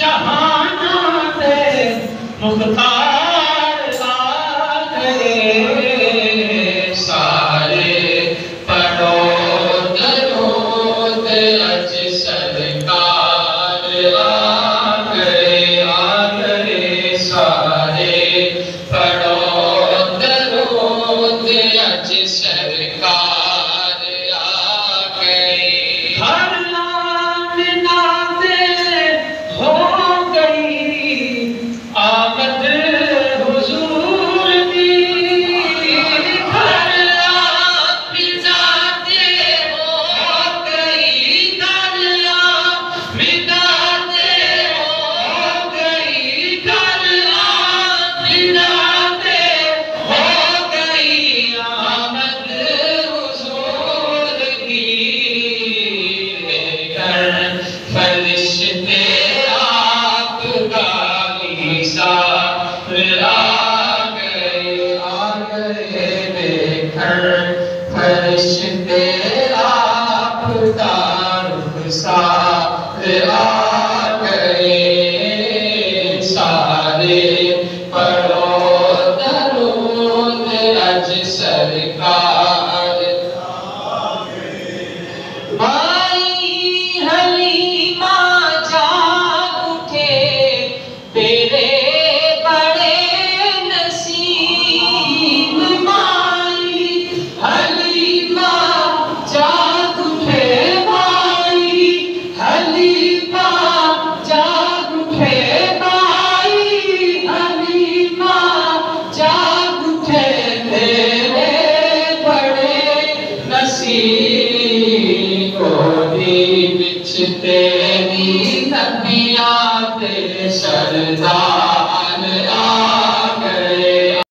जहानों से मुख्तार आ गए। सारे पढ़ो दरूद अज सरकार आ गए। सारे पढ़ो दरूद अज सरकार आ गए। हर लामिना से हो गई आमद हुजूर की। हर लामिना से हो गई, हर लामिना से हो गई, हर लामिना से हो गई आमद हुजूर की। फरिश्ते आपका निसार आ गए बेखर। फरिश्ते आपका निसार आ गए। सारे पढ़ो दरूद अज सरकार माई हलीमा जाग उठे तेरे बड़े नसीब। माई हलीमा जाग उठे, माई हलीमा जाग उठे, माई हलीमा जाग उठे तेरे बड़े नसीब। गोदी बिच तेरी नबियां ते सरदार